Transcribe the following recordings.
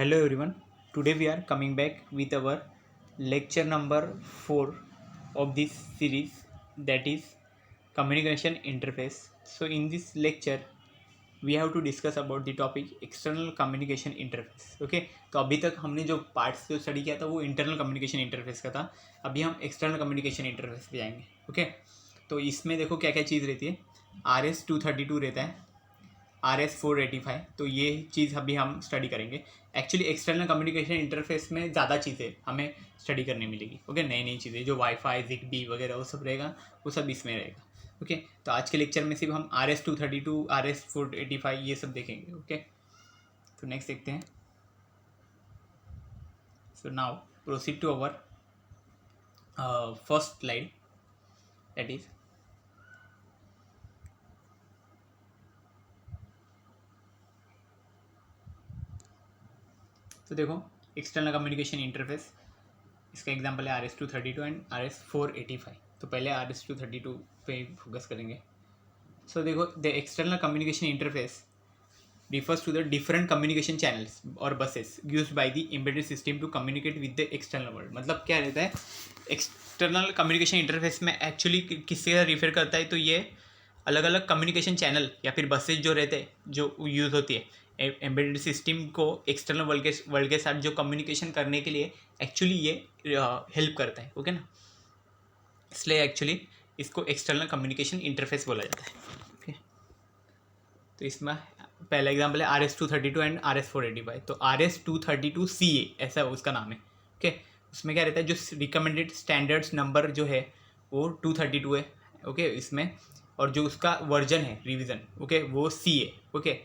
Hello everyone. Today we are coming back with our lecture number 4 of this series, that is communication interface. So in this lecture we have to discuss about the topic external communication interface. Okay, तो अभी तक हमने जो parts जो study किया था वो internal communication interface का था. अभी हम एक्सटर्नल कम्युनिकेशन इंटरफेस पे जाएंगे. ओके, तो इसमें देखो क्या क्या चीज़ रहती है. RS-232 रहता है, RS-485. तो ये चीज़ अभी हम स्टडी करेंगे. एक्चुअली एक्सटर्नल कम्युनिकेशन इंटरफेस में ज़्यादा चीज़ें हमें स्टडी करने मिलेगी. ओके, नई नई चीज़ें जो वाईफाई ZigBee वगैरह वो सब रहेगा, वो सब इसमें रहेगा. ओके, तो आज के लेक्चर में सिर्फ हम RS-232 RS-485 ये सब देखेंगे. ओके, तो नेक्स्ट देखते हैं. So now proceed to our first slide, that is तो देखो एक्सटर्नल कम्युनिकेशन इंटरफेस, इसका एग्जांपल है RS-232 एंड RS-485. तो पहले RS-232 पे फोकस करेंगे. सो देखो, the external communication interface refers to the different communication channels or buses used by the embedded system to communicate with the external world. मतलब क्या रहता है एक्सटर्नल कम्युनिकेशन इंटरफेस में, एक्चुअली किससे रिफर करता है, तो ये अलग अलग कम्युनिकेशन चैनल या फिर बसेस जो रहते हैं जो यूज़ होती है एम्बेडेड सिस्टम को एक्सटर्नल वर्ल्ड के साथ जो कम्युनिकेशन करने के लिए एक्चुअली ये हेल्प करता है. ओके ना, इसलिए एक्चुअली इसको एक्सटर्नल कम्युनिकेशन इंटरफेस बोला जाता है. ओके, तो इसमें पहला एग्जाम्पल है RS-232 एंड RS-485. तो RS-232CA ऐसा उसका नाम है. ओके, उसमें क्या रहता है, जो रिकमेंडेड स्टैंडर्ड्स नंबर जो है वो 232 है. ओके, इसमें और जो उसका वर्जन है रिवीजन, ओके, वो CA. ओके,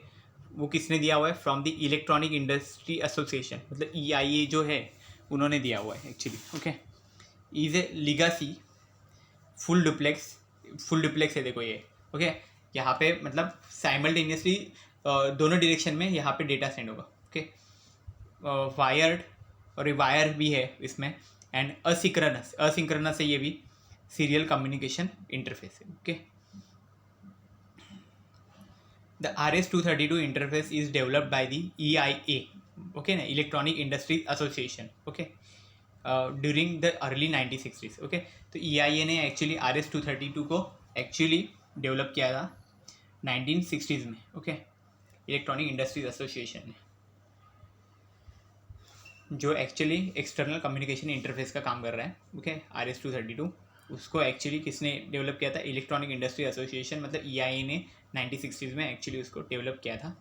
वो किसने दिया हुआ है, from the electronic industry association, मतलब EIA जो है उन्होंने दिया हुआ है actually. Okay, is a legacy full duplex है. देखो ये. ओके, यहाँ पे मतलब साइमल्टेनियसली दोनों डायरेक्शन में यहाँ पे डेटा सेंड होगा. ओके, वायर्ड और वायर भी है इसमें, एंड असिंक्रोनस है ये भी सीरियल कम्युनिकेशन इंटरफेस है. Okay, the RS-232 interface is developed by the EIA. Okay ना, electronic industry association. Okay, during the early 1960s. Okay, तो EIA ने एक्चुअली RS-232 को एक्चुअली डेवलप किया था 1960s में. ओके, इलेक्ट्रॉनिक इंडस्ट्रीज एसोसिएशन ने, जो एक्चुअली एक्सटर्नल कम्युनिकेशन इंटरफेस का काम कर रहा है. ओके, RS-232 उसको एक्चुअली किसने डेवलप किया था, इलेक्ट्रॉनिक इंडस्ट्री एसोसिएशन, मतलब EIA ने 1960s में एक्चुअली उसको डेवलप किया था.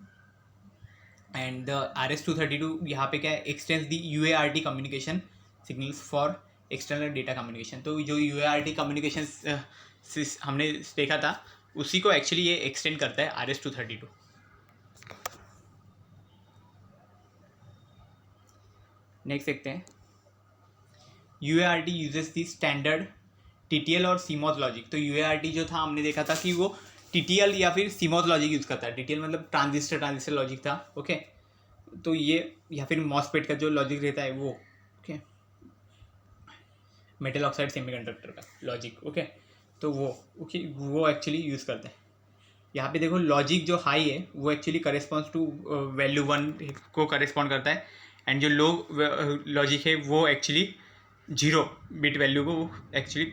एंड द RS-232 यहाँ पे क्या है, x tends the UART communication signals for external data communication. तो जो UART कम्युनिकेशन हमने देखा था उसी को एक्चुअली ये एक्सटेंड करता है RS-232. नेक्स्ट देखते हैं. UART यूजेस दी स्टैंडर्ड TTL और CMOS लॉजिक. तो UART जो था हमने देखा था कि वो TTL या फिर CMOS लॉजिक यूज़ करता है. TTL मतलब ट्रांजिस्टर लॉजिक था. ओके, तो ये या फिर MOSFET का जो लॉजिक रहता है वो, ओके, मेटल ऑक्साइड सेमीकंडक्टर का लॉजिक. ओके, तो वो एक्चुअली यूज़ करते हैं. यहाँ पे देखो लॉजिक जो हाई है वो एक्चुअली करेस्पॉन्ड्स टू वैल्यू 1 को करेस्पॉन्ड करता है, एंड जो लो लॉजिक है वो एक्चुअली 0 बिट वैल्यू को एक्चुअली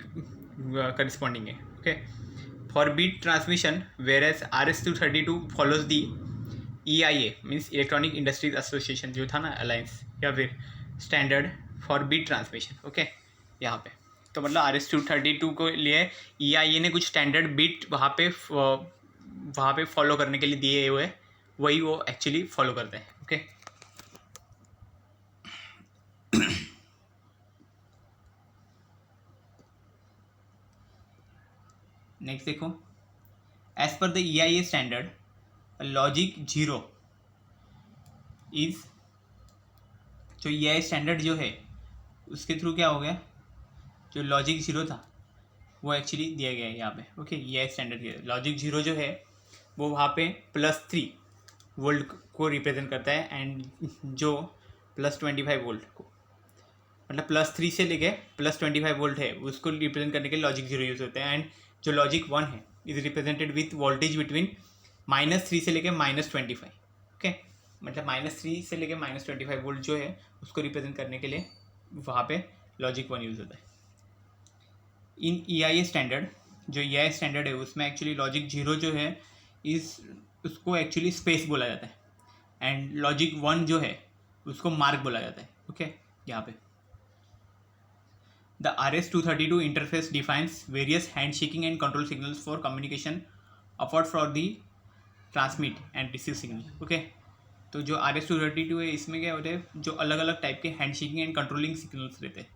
करेस्पॉन्डिंग है. Okay, for bit transmission where as RS-232 follows the EIA means electronic industries association जो था ना, अलायंस या फिर standard for bit transmission. Okay, यहाँ पे तो मतलब RS-232 को लिए EIA ने कुछ स्टैंडर्ड बिट वहाँ पे फॉलो करने के लिए दिए हुए, वही वो एक्चुअली फॉलो करते हैं. ओके, नेक्स्ट देखो, as per the EIA standard logic 0 is, जो EIA स्टैंडर्ड जो है उसके थ्रू क्या हो गया, जो लॉजिक 0 था वो एक्चुअली दिया गया है यहाँ पे. ओके, EIA स्टैंडर्ड लॉजिक 0 जो है वो वहाँ पे +3 वोल्ट को रिप्रेजेंट करता है, एंड जो +25 वोल्ट को, मतलब +3 से लेके +25 वोल्ट है उसको रिप्रेजेंट करने के लिए लॉजिक 0 यूज़ होता है. एंड जो लॉजिक 1 है is represented with voltage between -3 से लेके -25. ओके, मतलब -3 से लेके -25 वोल्ट जो है उसको रिप्रेजेंट करने के लिए वहाँ पे लॉजिक 1 यूज़ होता है। इन EIA स्टैंडर्ड, जो EIA स्टैंडर्ड है उसमें एक्चुअली लॉजिक 0 जो है उसको एक्चुअली स्पेस बोला जाता है, एंड लॉजिक 1 जो है उसको मार्क बोला जाता है। ओके, यहाँ पे the RS-232 interface defines various hand shaking and control signals for communication afford for the transmit and receive signal. Okay, तो जो RS-232 है इसमें क्या होता है, जो अलग अलग टाइप के hand shaking and controlling signals रहते हैं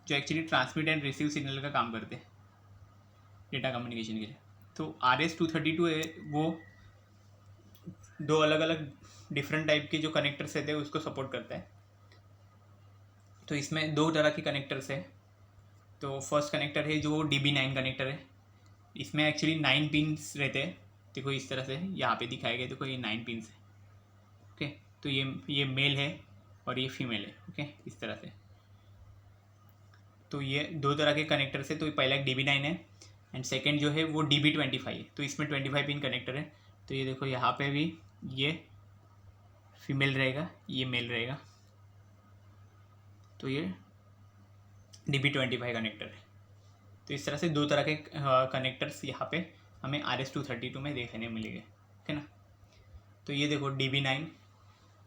जो actually transmit and receive signal का काम करते हैं डेटा कम्युनिकेशन के लिए। तो RS-232 है वो दो अलग अलग डिफरेंट टाइप के जो कनेक्टर्स रहते हैं उसको सपोर्ट करता है। तो इसमें दो तरह के कनेक्टर्स है। तो फर्स्ट कनेक्टर है जो DB9 कनेक्टर है। इसमें एक्चुअली 9 पिन्स रहते हैं। देखो इस तरह से यहाँ पे दिखाए गए, देखो ये 9 पिन्स है। ओके, तो ये मेल है और ये फीमेल है। ओके, इस तरह से। तो ये दो तरह के कनेक्टर्स है। तो पहला एक DB9 है एंड सेकेंड जो है वो DB25 है। तो इसमें 25 पिन कनेक्टर है। तो ये देखो यहाँ पे भी ये फीमेल रहेगा, ये मेल रहेगा। तो ये DB25 कनेक्टर है। तो इस तरह से दो तरह के कनेक्टर्स यहाँ पे हमें RS-232 में देखने मिलेंगे। ठीक है ना। तो ये देखो DB9,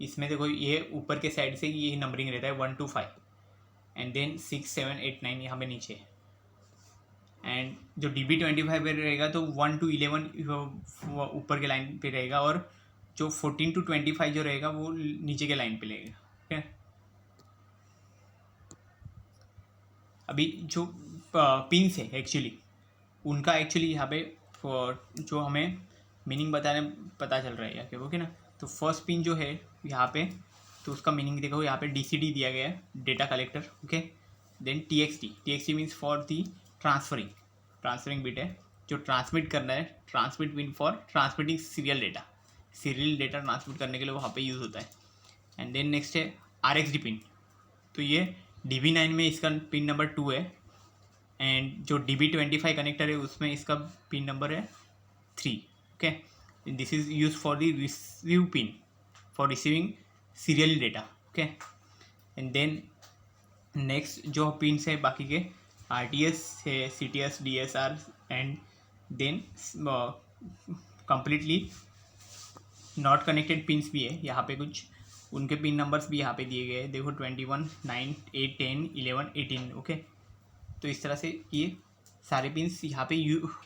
इसमें देखो ये ऊपर के साइड से ये नंबरिंग रहता है 1 to 5 एंड देन 6, 7, 8, 9 यहाँ पे नीचे। एंड जो DB25 पे रहेगा तो 1 to 11 ऊपर के लाइन पे रहेगा और जो 14 to 25 जो रहेगा वो नीचे के लाइन पे रहेगा। ठीक है। अभी जो पिन्स है एक्चुअली उनका एक्चुअली यहाँ पे जो हमें मीनिंग पता चल रहा है यहाँ के। ओके ना। तो फर्स्ट पिन जो है यहाँ पे, तो उसका मीनिंग देखो यहाँ पे DCD दिया गया है, data collector. Okay, then TXT means for the transferring bit है जो ट्रांसमिट करना है। Transmit pin for transmitting serial data transmit करने के लिए वहाँ पे यूज़ होता है। एंड देन नेक्स्ट है RxD पिन। तो ये DB9 में इसका पिन नंबर 2 है एंड जो DB25 कनेक्टर है उसमें इसका पिन नंबर है 3। Okay, this is use for the receive pin for receiving serial data. Okay, and then next जो पिन्स है बाकी के RTS है, CTS, DSR and then completely not connected pins भी है यहाँ पे। कुछ उनके पिन नंबर्स भी यहाँ पे दिए गए हैं। देखो 21, 9, 8, 10, 11, 18। ओके, तो इस तरह से ये सारे पिन्स यहाँ पे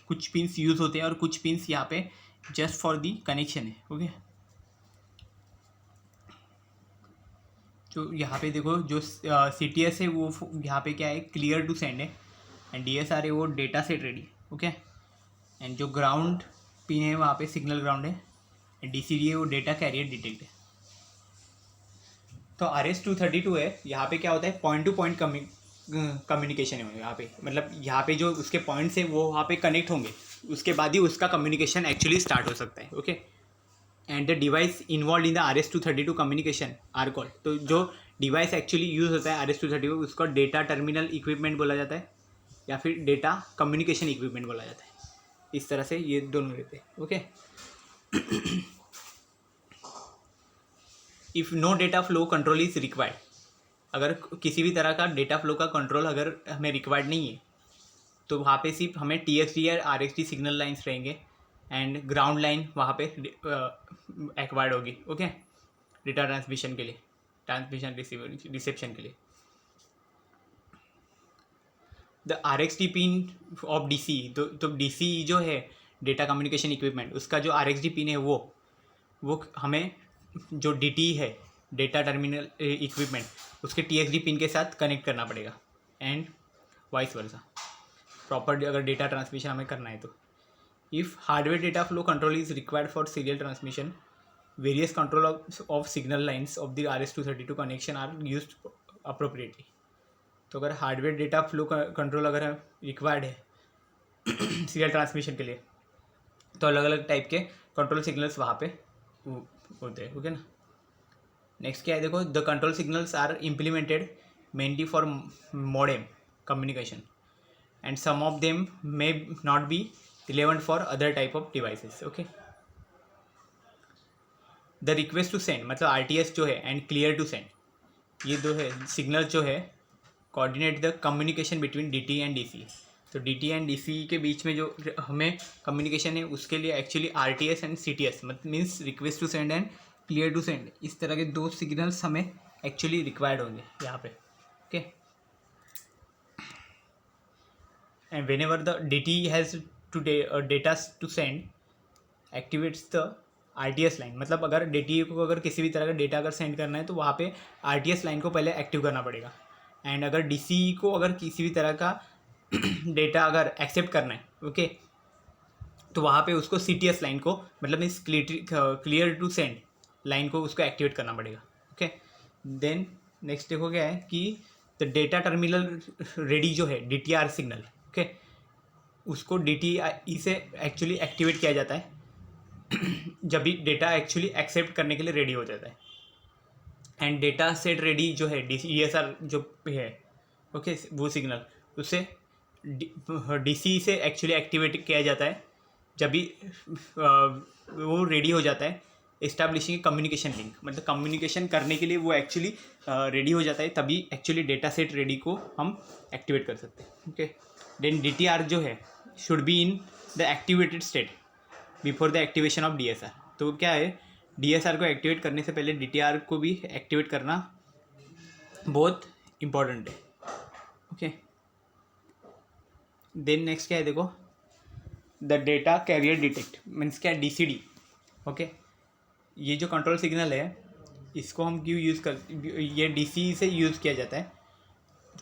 कुछ पिन्स यूज़ होते हैं और कुछ पिन्स यहाँ पे जस्ट फॉर दी कनेक्शन है। ओके, तो यहाँ पे देखो जो CTS है वो यहाँ पे क्या है, क्लियर टू सेंड है एंड DSR है वो data set ready. Okay, and जो ग्राउंड पिन है वहाँ पे सिग्नल ग्राउंड है एंड DCD है वो डेटा कैरियर डिटेक्ट है। तो RS-232 है, यहाँ पे क्या होता है, पॉइंट टू पॉइंट कम्युनिकेशन है यहाँ पे। मतलब यहाँ पे जो उसके पॉइंट्स है वो वहाँ पे कनेक्ट होंगे, उसके बाद ही उसका कम्युनिकेशन एक्चुअली स्टार्ट हो सकता है। Okay, and the device involve in the RS-232 communication are called. तो जो डिवाइस एक्चुअली यूज़ होता है RS-232 उसको डेटा टर्मिनल इक्विपमेंट बोला जाता है या फिर डेटा कम्युनिकेशन इक्विपमेंट बोला जाता है। इस तरह से ये दोनों रहते हैं। Okay, if no data flow control is required, अगर किसी भी तरह का डेटा फ्लो का कंट्रोल अगर हमें रिक्वायर्ड नहीं है तो वहाँ पे सिर्फ हमें TXD या RxD सिग्नल लाइन्स रहेंगे एंड ग्राउंड लाइन वहाँ पे एक्वायर्ड होगी। ओके, डेटा ट्रांसमिशन के लिए, ट्रांसमिशन रिसेप्शन के लिए। The RxD pin of DC, तो DC जो है डेटा कम्युनिकेशन इक्विपमेंट, उसका जो RxD पिन है वो हमें जो DT है डेटा टर्मिनल इक्विपमेंट उसके TXD पिन के साथ कनेक्ट करना पड़ेगा एंड वाइस वर्सा। प्रॉपर अगर डेटा ट्रांसमिशन हमें करना है तो if hardware data flow control is required for serial transmission, various control of signal lines of the RS-232 connection are used appropriately. तो अगर हार्डवेयर डेटा फ्लो कंट्रोल अगर required है serial transmission के लिए तो अलग अलग टाइप के कंट्रोल सिग्नल्स वहाँ पे होते हैं। ओके ना। नेक्स्ट क्या है देखो, the control signals are implemented mainly for modem communication and some of them may not be relevant for other type of devices. Okay, the request to send मतलब RTS जो है एंड क्लियर टू सेंड, ये दो है signal जो है coordinate the communication between DT and DC। तो DT and DC के बीच में जो हमें कम्युनिकेशन है उसके लिए एक्चुअली RTS एंड CTS मतलब means request to send and clear to send, इस तरह के दो सिग्नल्स हमें एक्चुअली रिक्वायर्ड होंगे यहाँ पे। Okay, and whenever the DT has to data to send activates the RTS line, मतलब अगर DT को अगर किसी भी तरह का डेटा अगर सेंड करना है तो वहाँ पे RTS लाइन को पहले एक्टिव करना पड़ेगा। एंड अगर DC को अगर किसी भी तरह का डेटा अगर एक्सेप्ट करना है ओके, तो वहाँ पे उसको CTS लाइन को मतलब इस क्लियर टू सेंड लाइन को उसको एक्टिवेट करना पड़ेगा। ओके, देन नेक्स्ट देखो क्या है कि द डेटा टर्मिनल रेडी जो है DTR सिग्नल ओके, उसको DTI से एक्चुअली एक्टिवेट किया जाता है जब भी डेटा एक्चुअली एक्सेप्ट करने के लिए रेडी हो जाता है। एंड डेटा सेट रेडी जो है DSR जो है ओके, वो सिग्नल उसे DC से एक्चुअली एक्टिवेट किया जाता है जब भी वो रेडी हो जाता है इस्टेब्लिशिंग कम्युनिकेशन लिंक, मतलब कम्युनिकेशन करने के लिए वो एक्चुअली रेडी हो जाता है, तभी एक्चुअली डेटा सेट रेडी को हम एक्टिवेट कर सकते हैं। ओके, देन DTR जो है should be in the activated state before the activation of DSR। तो क्या है, DSR को एक्टिवेट करने से पहले DTR को भी एक्टिवेट करना बहुत इम्पॉर्टेंट है। ओके, देन नेक्स्ट क्या है देखो, the data carrier detect means क्या है DCD। ओके, ये जो कंट्रोल सिग्नल है इसको हम क्यों यूज़ कर, ये DC से यूज़ किया जाता है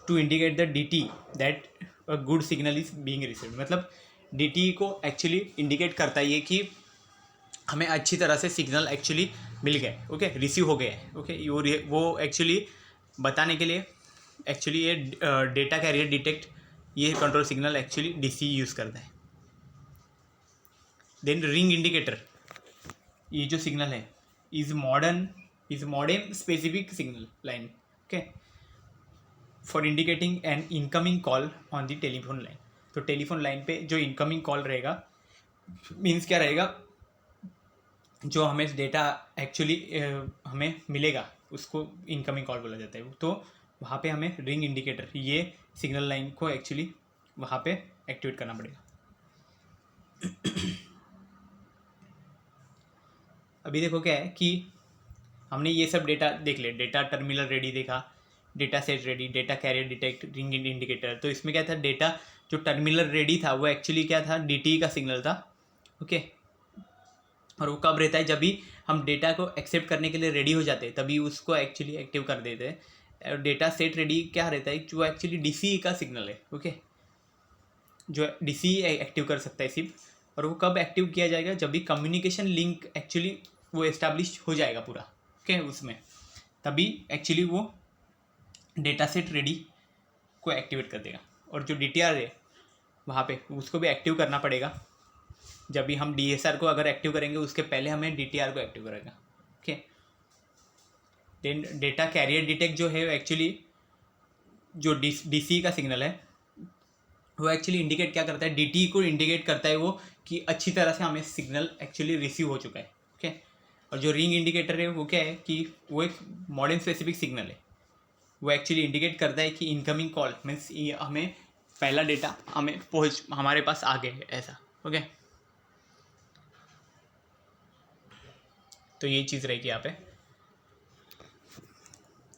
to indicate the DT that a good signal is being received, मतलब DT को एक्चुअली इंडिकेट करता है ये कि हमें अच्छी तरह से सिग्नल एक्चुअली मिल गए ओके, रिसीव हो गया है। ओके, वो एक्चुअली बताने के लिए एक्चुअली ये डेटा कैरियर डिटेक्ट ये control signal actually DC use करता है। देन रिंग इंडिकेटर, ये जो सिग्नल है is modem specific signal line okay for indicating N incoming call on the telephone line. तो टेलीफोन लाइन पे जो इनकमिंग कॉल रहेगा मीन्स क्या रहेगा, जो हमें डेटा एक्चुअली हमें मिलेगा उसको इनकमिंग कॉल बोला जाता है। तो वहाँ पे हमें रिंग इंडिकेटर ये सिग्नल लाइन को एक्चुअली वहाँ पे एक्टिवेट करना पड़ेगा। अभी देखो क्या है कि हमने ये सब डेटा देख लिया, डेटा टर्मिनल रेडी देखा, data set ready, data carrier detect, ring indicator. तो इसमें क्या था, डेटा जो टर्मिनल रेडी था वो एक्चुअली क्या था, DT का सिग्नल था ओके, और वो कब रहता है, जब भी हम डेटा को एक्सेप्ट करने के लिए रेडी हो जाते हैं तभी उसको एक्चुअली एक्टिव कर देते हैं। डेटा सेट रेडी क्या रहता है, जो एक्चुअली DC का सिग्नल है ओके, जो DC एक्टिव कर सकता है सिर्फ, और वो कब एक्टिव किया जाएगा, जब भी कम्युनिकेशन लिंक एक्चुअली वो एस्टेब्लिश हो जाएगा पूरा ओके उसमें, तभी एक्चुअली वो डेटा सेट रेडी को एक्टिवेट कर देगा। और जो DTR है वहाँ पे उसको भी एक्टिव करना पड़ेगा, जब भी हम DSR को अगर एक्टिव करेंगे उसके पहले हमें DTR को एक्टिव करेगा okay. Then data carrier detect जो है एक्चुअली जो DC का सिग्नल है वो एक्चुअली इंडिकेट क्या करता है, DT को इंडिकेट करता है वो कि अच्छी तरह से हमें सिग्नल एक्चुअली रिसीव हो चुका है ओके। और जो रिंग इंडिकेटर है वो क्या है कि वो एक मॉडर्न स्पेसिफिक सिग्नल है, वो एक्चुअली इंडिकेट करता है कि इनकमिंग कॉल मीन्स हमें पहला डेटा हमारे पास आ गया है ऐसा ओके। तो ये चीज़ रहेगी यहाँ पे।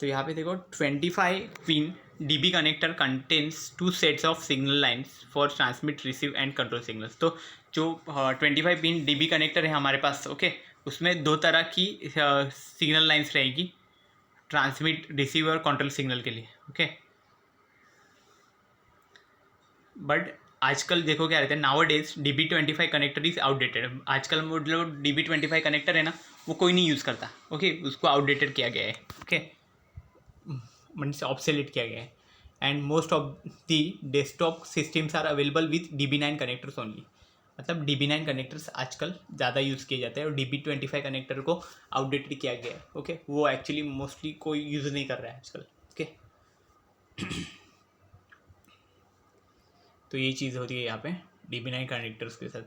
तो यहाँ पे देखो 25 pin DB connector contains 2 sets of signal lines for transmit receive and control signals. तो जो 25 पिन DB कनेक्टर है हमारे पास ओके, उसमें दो तरह की सिग्नल लाइन्स रहेगी, ट्रांसमिट रिसीव और कंट्रोल सिग्नल के लिए ओके। बट आजकल देखो क्या रहता है, now days DB25 connector is outdated. आजकल मतलब DB25 कनेक्टर है ना वो कोई नहीं यूज़ करता ओके, उसको आउटडेटेड किया गया है ओके, मीन्स ऑब्सोलीट किया गया है। And most of the desktop systems are available with DB9 connectors only, मतलब DB9 कनेक्टर्स आजकल ज़्यादा यूज़ किए जाते हैं और DB25 कनेक्टर को आउटडेटेड किया गया है ओके, वो एक्चुअली मोस्टली कोई यूज़ नहीं कर रहा है आजकल ओके। तो ये चीज़ होती है यहाँ पे DB9 कनेक्टर्स के साथ।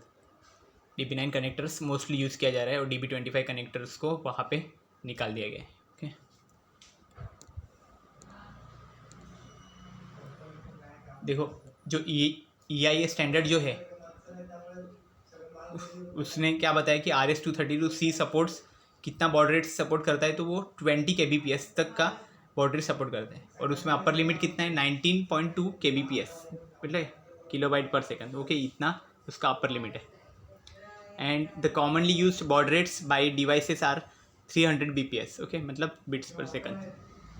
DP9 कनेक्टर्स मोस्टली यूज़ किया जा रहा है और DP25 कनेक्टर्स को वहाँ पे निकाल दिया गया है। ओके, देखो जो EIA स्टैंडर्ड जो है उसने क्या बताया कि RS-232C सपोर्ट्स कितना बॉड रेट सपोर्ट करता है, तो वो 20 kbps तक का बॉड रेट सपोर्ट करता है और उसमें अपर लिमिट कितना है 19.2 kbps मतलब किलोबाइट पर सेकंड। ओके, इतना उसका अपर लिमिट है। And the commonly use baud rates by devices are 300 bps। Okay, मतलब बिट्स पर सेकंड।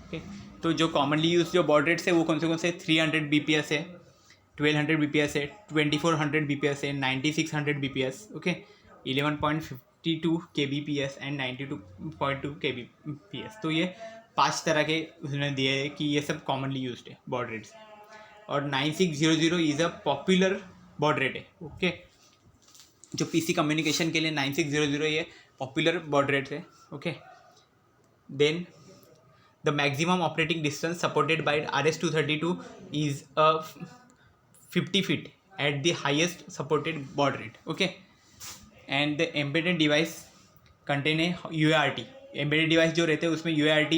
ओके, तो जो कॉमनली यूज जो बॉड रेट्स है वो कौन से 300 bps है, 1200 bps है, 2400 bps है, 9600 bps। Okay, 11.52 kbps and 92.2 kbps। तो ये 5 तरह के उसने दिए हैं कि ये सब कॉमनली यूज्ड है बॉड रेट्स। और 9600 is a popular baud rate है। ओके, जो पीसी कम्युनिकेशन के लिए 9600 ये पॉपुलर बॉड रेट है। Okay, then the maximum operating distance supported by RS-232 is 50 feet at the highest supported baud rate. Okay, and the embedded device contain a UART। embedded device जो रहते हैं उसमें UART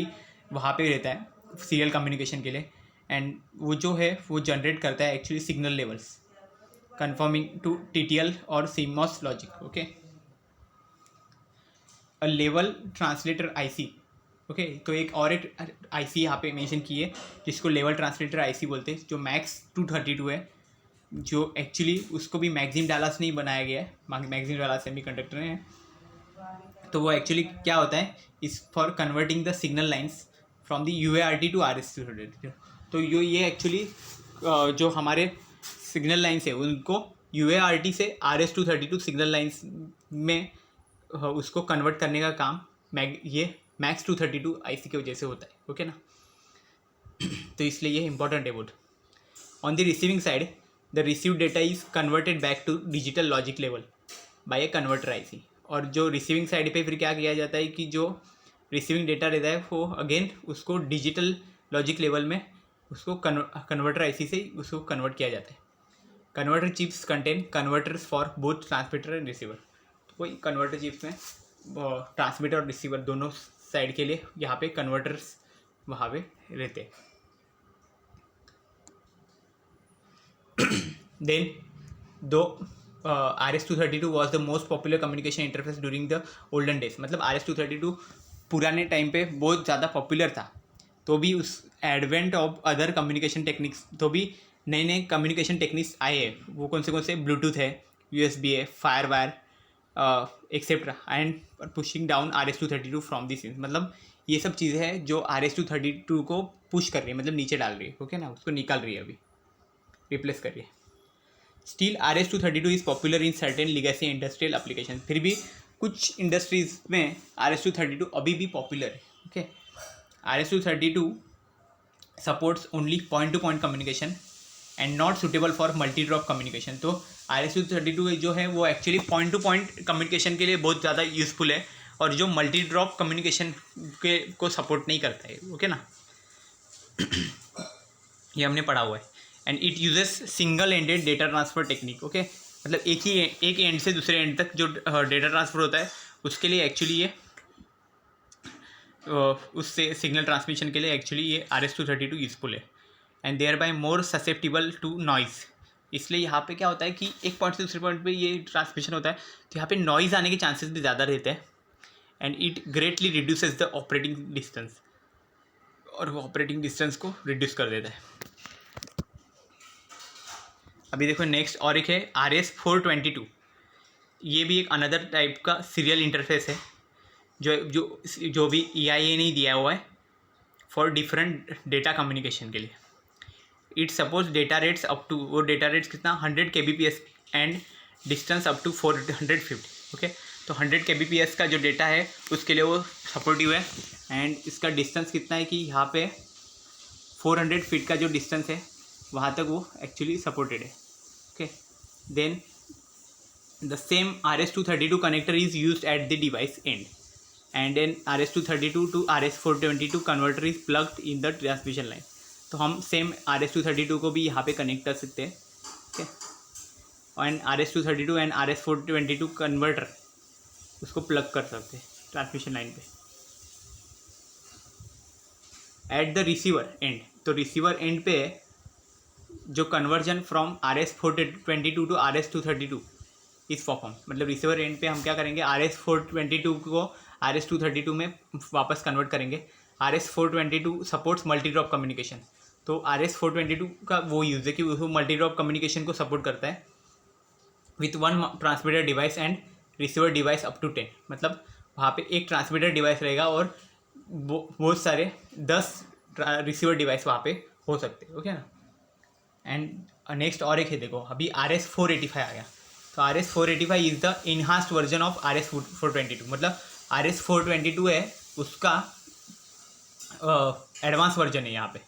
वहाँ पे रहता है serial communication के लिए, एंड वो जो है वो जनरेट करता है actually signal levels conforming to TTL और CMOS logic. Okay, a level translator IC। Okay, तो एक और एक IC यहाँ पे मेंशन की है जिसको लेवल ट्रांसलेटर IC बोलते हैं, जो मैक्स 232 है, जो एक्चुअली उसको भी मैगजीन डालास नहीं बनाया गया है, मैगजीन डालास सेमीकंडक्टर है। तो वो एक्चुअली क्या होता है, is for converting the signal lines from the UART to RS-232। तो ये एक्चुअली जो हमारे सिग्नल लाइंस है उनको UART से RS-232 सिग्नल लाइंस में उसको कन्वर्ट करने का काम ये मैक्स 232 IC की वजह से होता है। ओके ना, तो इसलिए ये इंपॉर्टेंट है board. On the receiving side the receive data is converted back to digital logic level by a converter IC। और जो रिसीविंग साइड पे फिर क्या किया जाता है कि जो रिसीविंग डेटा रहता है वो अगेन उसको डिजिटल लॉजिक लेवल में उसको कन्वर्टर IC से उसको कन्वर्ट किया जाता है। Converter chips contain converters for both transmitter and receiver. तो वही कन्वर्टर चिप्स में ट्रांसमीटर और रिसीवर दोनों साइड के लिए यहाँ पे कन्वर्टर्स वहाँ पे रहते हैं। देन दो RS-232 was the most popular communication interface during the olden days. मतलब RS-232 पुराने टाइम पे बहुत ज़्यादा पॉपुलर था, तो भी उस advent of other communication techniques, तो भी नए नए कम्युनिकेशन टेक्निक्स आए हैं। वो कौन से ब्लूटूथ है, USB है, fire wire etcetera, and pushing down RS-232 from this. मतलब ये सब चीज़ें हैं जो RS-232 को पुश कर रही है, मतलब नीचे डाल रही है। ओके ना, उसको निकाल रही है, अभी रिप्लेस कर रही है। Still RS-232 is popular in certain legacy industrial application. फिर भी कुछ इंडस्ट्रीज में RS-232 अभी भी पॉपुलर है। Okay, RS-232 supports only point two point communication and not suitable for multi drop communication. तो RS-232 जो है वो actually point two point communication के लिए बहुत ज़्यादा यूज़फुल है, और जो मल्टी ड्रॉप कम्युनिकेशन के को सपोर्ट नहीं करता है। ओके ना, ये हमने पढ़ा हुआ है। And it uses single ended data transfer technique. Okay, मतलब एक एंड से दूसरे एंड तक जो डेटा ट्रांसफ़र होता है उसके लिए एक्चुअली ये उससे सिग्नल ट्रांसमिशन के लिए एक्चुअली ये RS-232 यूज़फुल है, and thereby more susceptible to noise. इसलिए यहाँ पे क्या होता है कि एक पॉइंट से दूसरे पॉइंट पे ये ट्रांसमिशन होता है, तो यहाँ पे नॉइज़ आने के चांसेस भी ज़्यादा रहते हैं, and it greatly reduces the operating distance, और वो ऑपरेटिंग डिस्टेंस को रिड्यूस कर देता है। अभी देखो नेक्स्ट और एक है RS-422। ये भी एक अनदर टाइप का सीरियल इंटरफेस है जो भी EIA नहीं दिया हुआ है फॉर डिफरेंट डेटा कम्युनिकेशन के लिए। It suppose data rates up to, वो डेटा रेट्स कितना 100 kbps and distance up to 450। Okay, तो 100 kbps का जो डेटा है उसके लिए वो सपोर्टिव है, एंड इसका डिस्टेंस कितना है कि यहाँ पे 400 फीट का जो डिस्टेंस है वहाँ तक वो एक्चुअली सपोर्टेड है। Okay, then the same RS-232 connector is used at the device end, and then RS-232 to RS-422 converter is plugged in the transmission line. तो हम सेम RS-232 को भी यहाँ पे कनेक्ट कर सकते हैं। Okay, and RS-232 and RS-422 converter उसको प्लग कर सकते हैं ट्रांसमिशन लाइन पे एट द रिसीवर एंड। तो रिसीवर एंड पे जो conversion from RS-422 to RS-232 इस परफॉर्म, मतलब रिसीवर एंड पे हम क्या करेंगे, RS-422 को RS-232 में वापस कन्वर्ट करेंगे। RS-422 supports multi drop communication, तो RS-422 का वो यूज़ है कि वो मल्टी ड्रॉप कम्युनिकेशन को सपोर्ट करता है with one transmitter device and receiver device up to 10। मतलब वहाँ पे एक ट्रांसमीटर डिवाइस रहेगा और बहुत सारे 10 रिसीवर डिवाइस वहाँ पे हो सकते हैं, ओके ना। एंड नेक्स्ट और एक है, देखो अभी RS-485 आ गया। तो RS-485 is the enhanced version of RS-422, मतलब RS-422 है उसका एडवांस वर्जन है यहाँ पे।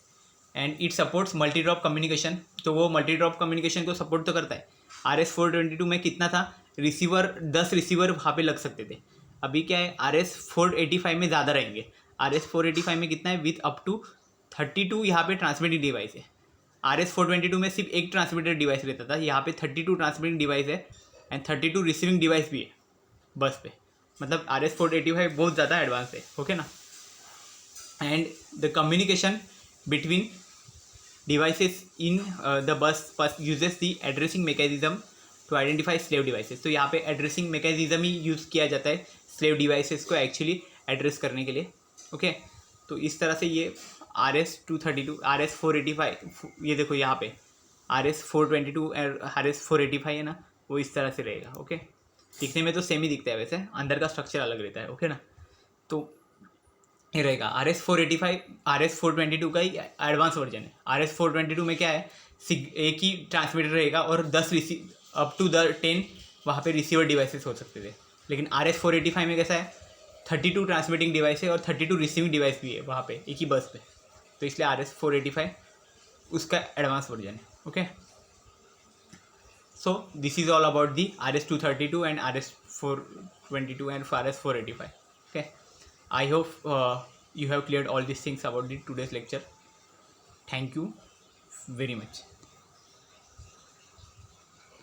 And it supports multi drop communication, तो वो मल्टी ड्रॉप कम्युनिकेशन को सपोर्ट तो करता है। RS-422 में कितना था, रिसीवर 10 रिसीवर वहाँ पे लग सकते थे। अभी क्या है, RS-485 में ज़्यादा रहेंगे। RS-485 में कितना है, विथ अप टू 32 यहाँ पे ट्रांसमिटिंग डिवाइस है। RS-422 में सिर्फ एक ट्रांसमीटर डिवाइस रहता था, यहाँ पे 32 ट्रांसमिटिंग डिवाइस है एंड 32 रिसीविंग डिवाइस भी है बस पे। मतलब RS-485 बहुत ज़्यादा एडवांस है, ओके ना। And the communication between devices in the bus uses the addressing mechanism to identify slave devices. तो यहाँ पे एड्रेसिंग मैकेनिज्म ही यूज़ किया जाता है स्लेव डिवाइसेस को एक्चुअली एड्रेस करने के लिए, ओके। तो इस तरह से ये RS-232 RS-485, ये देखो यहाँ पे RS-422 और RS-485 है ना, वो इस तरह से रहेगा, ओके। दिखने में तो सेम ही दिखता है, वैसे अंदर का स्ट्रक्चर अलग रहता है, ओके ना। तो ये रहेगा RS-485 RS-422 का ही एडवांस वर्जन है। RS-422 में क्या है, एक ही ट्रांसमीटर रहेगा और 10 अप टू 10 वहाँ पे रिसीवर डिवाइसेस हो सकते थे। लेकिन RS-485 में कैसा है, 32 ट्रांसमिटिंग डिवाइस है और 32 रिसीविंग डिवाइस भी है वहाँ पे एक ही बस पे। तो इसलिए RS-485 उसका एडवांस वर्जन है, okay. So this is all about the RS-232 and RS-422 and RS-485, okay. I hope you have cleared all these things about the today's lecture. Thank you very much.